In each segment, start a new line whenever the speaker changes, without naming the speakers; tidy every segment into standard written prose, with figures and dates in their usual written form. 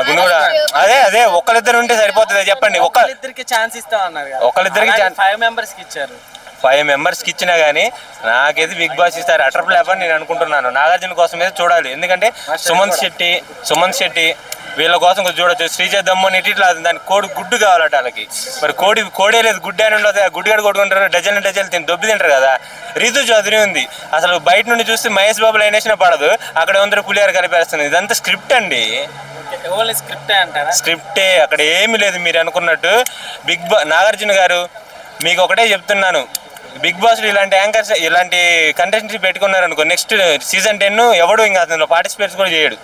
గుండు అదే అదే ఒక్కరిద్దరు ఉంటే సరిపోతుంది చెప్పండి.
ఒకళ్ళిద్దరికి ఛాన్స్ ఇస్తామన్నారు, ఒకళ్ళిద్దరికి 5 మెంబర్స్కి ఇచ్చారు.
5 మెంబర్స్కి ఇచ్చినా కానీ నాకైతే బిగ్ బాస్ ఇస్తారు అటర్ ఫ్లాప్ అని నేను అనుకుంటున్నాను. నాగార్జున కోసం అయితే చూడాలి, ఎందుకంటే సుమంత్ శెట్టి వీళ్ళ కోసం కొంచెం చూడొచ్చు. శ్రీజ దమ్మని ఇట్లా దానికి గుడ్డు కావాలట వాళ్ళకి. మరి కోడే లేదు, గుడ్డు అని ఉండదు. గుడ్డుగాడు కొట్టుకుంటారు, డజన్లు దొబ్బి తింటారు కదా. రీతు చౌదరి ఉంది, అసలు బయట నుండి చూస్తే మహేష్ బాబు లైన్ వేసినా పడదు, అక్కడ అందరూ పులిహార కలిపేస్తుంది. ఇదంతా స్క్రిప్ట్ అండి, స్క్రిప్టే, అక్కడ ఏమీ లేదు మీరు అనుకున్నట్టు. నాగార్జున గారు మీకు ఒకటే చెప్తున్నాను, బిగ్ బాస్లో ఇలాంటి యాంకర్స్ ఇలాంటి కంటెస్టెంట్స్ పెట్టుకున్నారు అనుకో, నెక్స్ట్ సీజన్ 10 ఎవడు ఇంకా అతను పార్టిసిపేట్స్ కూడా చేయడు.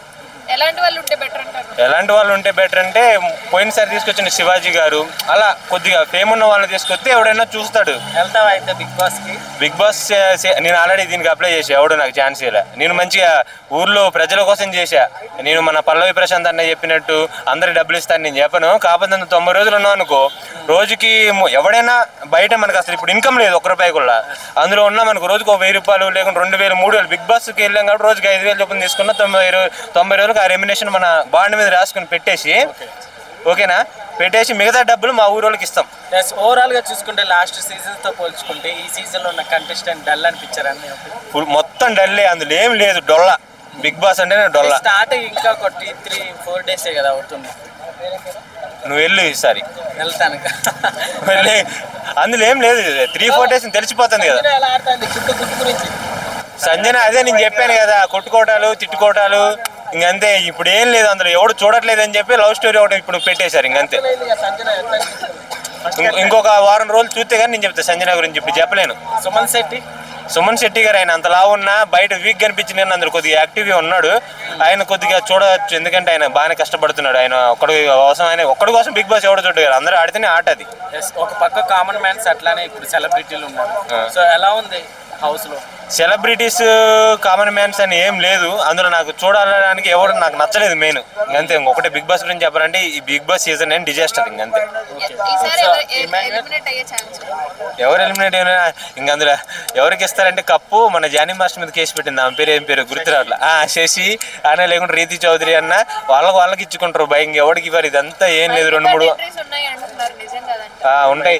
ఎలాంటి వాళ్ళు ఉంటే బెటర్ అంటే పోయినసారి తీసుకొచ్చిన శివాజీ గారు, అలా కొద్దిగా ఫేమ్ ఉన్న వాళ్ళని తీసుకొస్తే ఎవడైనా చూస్తాడు.
వెళ్తావా అయితే బిగ్ బాస్?
నేను ఆల్రెడీ దీనికి అప్లై చేసా, ఎవడు నాకు ఛాన్స్ ఇలా. నేను మంచిగా ఊర్లో ప్రజల కోసం చేశా. నేను మన పల్లవి ప్రశాంత్ అన్న చెప్పినట్టు అందరికి డబ్బులు ఇస్తాను నేను చెప్పను. కాకపోతే 90 రోజులు ఉన్నాం అనుకో, రోజుకి ఎవడైనా బయట మనకు అసలు ఇప్పుడు ఇన్కమ్ లేదు 1 రూపాయి కూడా, అందులో ఉన్నా మనకు రోజుకు 1000 రూపాయలు లేకుంటే 2000 3000. బిగ్ బాస్కి వెళ్ళాం కాబట్టి రోజుకి 5000 చొప్పున తీసుకున్న 90 రోజులకు ఆ రెమ్యునేషన్ మన బాండ్ మీద రాసుకుని పెట్టేసి, ఓకేనా, పెట్టేసి మిగతా డబ్బులు మా ఊరోళ్ళకి ఇస్తాం.
ఓవరాల్ గా చూసుకుంటే లాస్ట్ సీజన్ తో పోల్చుకుంటే ఈ సీజన్ లో ఉన్న కంటెస్టెంట్ డల్ అనిపించారని
మొత్తం డల్లే, అందులో ఏం లేదు, డొల్ల. బిగ్ బాస్ అంటే డొల్ల.
స్టార్ట్ ఇంకా 3-4 డేసే కదా అవుతుంది.
నువ్వు వెళ్ళు ఈసారి,
వెళ్తాను.
అందులో ఏం లేదు, 3-4 డేస్ తెలిసిపోతుంది కదా. సంజన అదే నేను చెప్పాను కదా, కొట్టుకోవటాలు తిట్టుకోవటాలు ఇంకంతే. ఇప్పుడు ఏం లేదు అందులో, ఎవడు చూడట్లేదు అని చెప్పి లవ్ స్టోరీ ఒకటి ఇప్పుడు పెట్టేశారు ఇంకంతే. ఇంకొక వారం రోజులు చూస్తే కానీ నేను చెప్తాను సంజన గురించి, ఇప్పుడు చెప్పలేను. సుమన్ శెట్టి గారు ఆయన అంతలా ఉన్నా బయట వీక్ కనిపించింది, అందులో కొద్దిగా యాక్టివ్గా ఉన్నాడు. ఆయన కొద్దిగా చూడవచ్చు, ఎందుకంటే ఆయన బాగానే కష్టపడుతున్నాడు. ఆయన ఒక్కడి కోసం బిగ్ బాస్ ఎవడో చూడగారు, అందరూ ఆడితేనే ఆట అది.
ఒక పక్క కామన్ మ్యాన్స్ అట్లానే ఇప్పుడు సెలబ్రిటీలు ఉన్నారు. సో ఎలా ఉంది హౌస్ లో?
సెలబ్రిటీస్ కామన్ మ్యాన్స్ అని ఏం లేదు అందులో. నాకు చూడడానికి ఎవరు నాకు నచ్చలేదు మెయిన్, ఇంకంతే. ఇంకొకటి బిగ్ బాస్ గురించి చెప్పాలంటే ఈ బిగ్ బాస్ సీజన్ ఏం డిజాస్టర్ ఇంకంతే. ఎవరు ఎలిమినేట్ అయినా ఇంక అందులో ఎవరికి ఇస్తారంటే కప్పు మన జానీ మాస్టర్ మీద కేసు పెట్టింది, ఆమె పేరు ఏం పేరు గుర్తురాట్లా, శశి అన్న లేకుంటే రీతి చౌదరి అన్న, వాళ్ళకి ఇచ్చుకుంటారు భయం, ఎవరికి ఇవ్వరు. ఇదంతా ఏం లేదు, 2-3 ఉంటాయి.